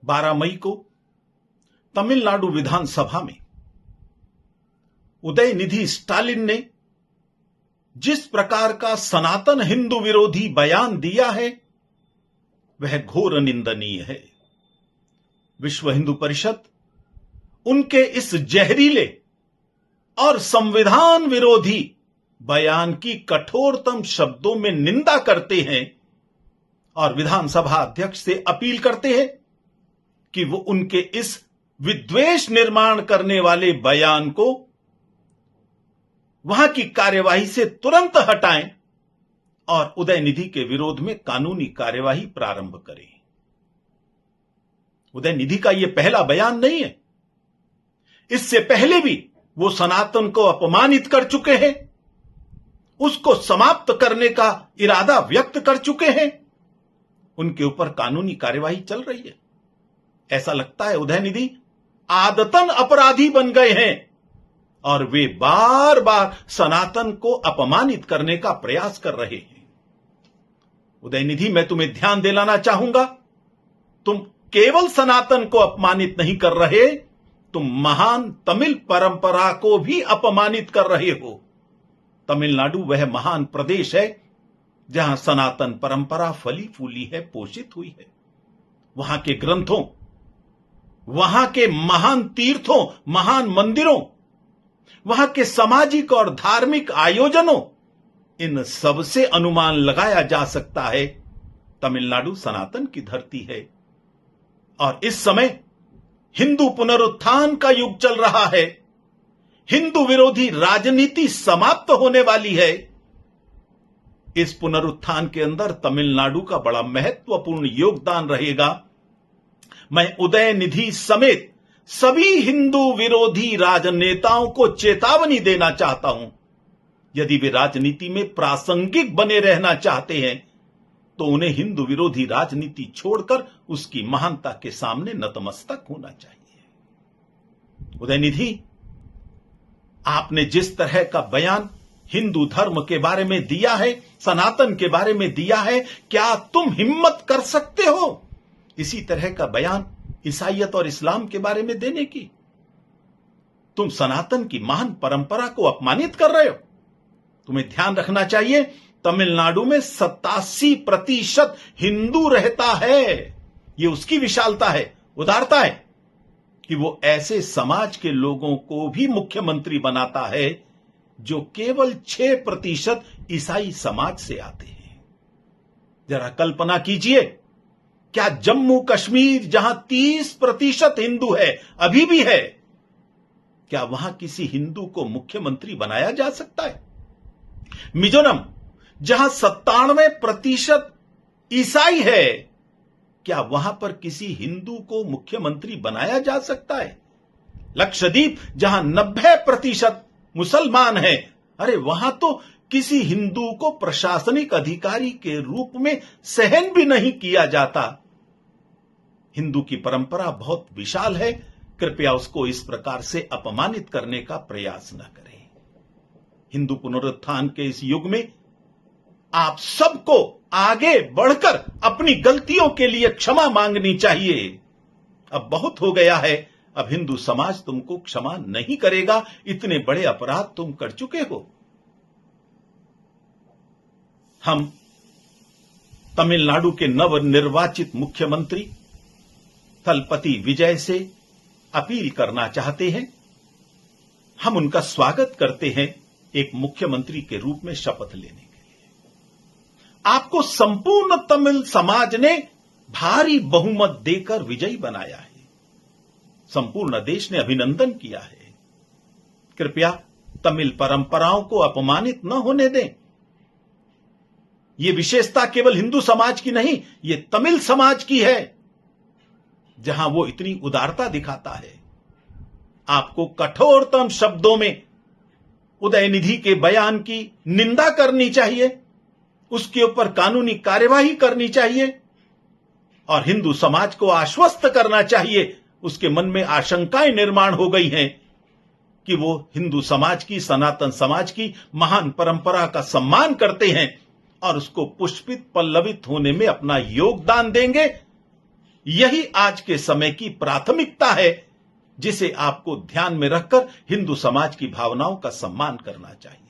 12 मई को तमिलनाडु विधानसभा में उदयनिधि स्टालिन ने जिस प्रकार का सनातन हिंदू विरोधी बयान दिया है वह घोर निंदनीय है। विश्व हिंदू परिषद उनके इस जहरीले और संविधान विरोधी बयान की कठोरतम शब्दों में निंदा करते हैं और विधानसभा अध्यक्ष से अपील करते हैं कि वो उनके इस विद्वेष निर्माण करने वाले बयान को वहां की कार्यवाही से तुरंत हटाएं और उदयनिधि के विरोध में कानूनी कार्यवाही प्रारंभ करें। उदयनिधि का यह पहला बयान नहीं है। इससे पहले भी वो सनातन को अपमानित कर चुके हैं, उसको समाप्त करने का इरादा व्यक्त कर चुके हैं। उनके ऊपर कानूनी कार्यवाही चल रही है। ऐसा लगता है उदयनिधि आदतन अपराधी बन गए हैं और वे बार बार सनातन को अपमानित करने का प्रयास कर रहे हैं। उदयनिधि, मैं तुम्हें ध्यान दिलाना चाहूंगा, तुम केवल सनातन को अपमानित नहीं कर रहे, तुम महान तमिल परंपरा को भी अपमानित कर रहे हो। तमिलनाडु वह महान प्रदेश है जहां सनातन परंपरा फली फूली है, पोषित हुई है। वहां के ग्रंथों, वहां के महान तीर्थों, महान मंदिरों, वहां के सामाजिक और धार्मिक आयोजनों, इन सब से अनुमान लगाया जा सकता है तमिलनाडु सनातन की धरती है। और इस समय हिंदू पुनरुत्थान का युग चल रहा है। हिंदू विरोधी राजनीति समाप्त होने वाली है। इस पुनरुत्थान के अंदर तमिलनाडु का बड़ा महत्वपूर्ण योगदान रहेगा। मैं उदयनिधि समेत सभी हिंदू विरोधी राजनेताओं को चेतावनी देना चाहता हूं, यदि वे राजनीति में प्रासंगिक बने रहना चाहते हैं तो उन्हें हिंदू विरोधी राजनीति छोड़कर उसकी महानता के सामने नतमस्तक होना चाहिए। उदयनिधि, आपने जिस तरह का बयान हिंदू धर्म के बारे में दिया है, सनातन के बारे में दिया है, क्या तुम हिम्मत कर सकते हो इसी तरह का बयान ईसाईयत और इस्लाम के बारे में देने की? तुम सनातन की महान परंपरा को अपमानित कर रहे हो। तुम्हें ध्यान रखना चाहिए, तमिलनाडु में 87% हिंदू रहता है। यह उसकी विशालता है, उदारता है कि वो ऐसे समाज के लोगों को भी मुख्यमंत्री बनाता है जो केवल 6% ईसाई समाज से आते हैं। जरा कल्पना कीजिए, क्या जम्मू कश्मीर जहां 30% हिंदू है, अभी भी है, क्या वहां किसी हिंदू को मुख्यमंत्री बनाया जा सकता है? मिजोरम जहां 97% ईसाई है, क्या वहां पर किसी हिंदू को मुख्यमंत्री बनाया जा सकता है? लक्षद्वीप जहां 90% मुसलमान है, अरे वहां तो किसी हिंदू को प्रशासनिक अधिकारी के रूप में सहन भी नहीं किया जाता। हिंदू की परंपरा बहुत विशाल है, कृपया उसको इस प्रकार से अपमानित करने का प्रयास न करें। हिंदू पुनरुत्थान के इस युग में आप सबको आगे बढ़कर अपनी गलतियों के लिए क्षमा मांगनी चाहिए। अब बहुत हो गया है, अब हिंदू समाज तुमको क्षमा नहीं करेगा, इतने बड़े अपराध तुम कर चुके हो। हम तमिलनाडु के नवनिर्वाचित मुख्यमंत्री थलपति विजय से अपील करना चाहते हैं। हम उनका स्वागत करते हैं एक मुख्यमंत्री के रूप में शपथ लेने के लिए। आपको संपूर्ण तमिल समाज ने भारी बहुमत देकर विजयी बनाया है। संपूर्ण देश ने अभिनंदन किया है। कृपया तमिल परंपराओं को अपमानित न होने दें। यह विशेषता केवल हिंदू समाज की नहीं, यह तमिल समाज की है, जहां वो इतनी उदारता दिखाता है। आपको कठोरतम शब्दों में उदयनिधि के बयान की निंदा करनी चाहिए, उसके ऊपर कानूनी कार्यवाही करनी चाहिए और हिंदू समाज को आश्वस्त करना चाहिए। उसके मन में आशंकाएं निर्माण हो गई हैं कि वो हिंदू समाज की, सनातन समाज की महान परंपरा का सम्मान करते हैं और उसको पुष्पित पल्लवित होने में अपना योगदान देंगे। यही आज के समय की प्राथमिकता है, जिसे आपको ध्यान में रखकर हिंदू समाज की भावनाओं का सम्मान करना चाहिए।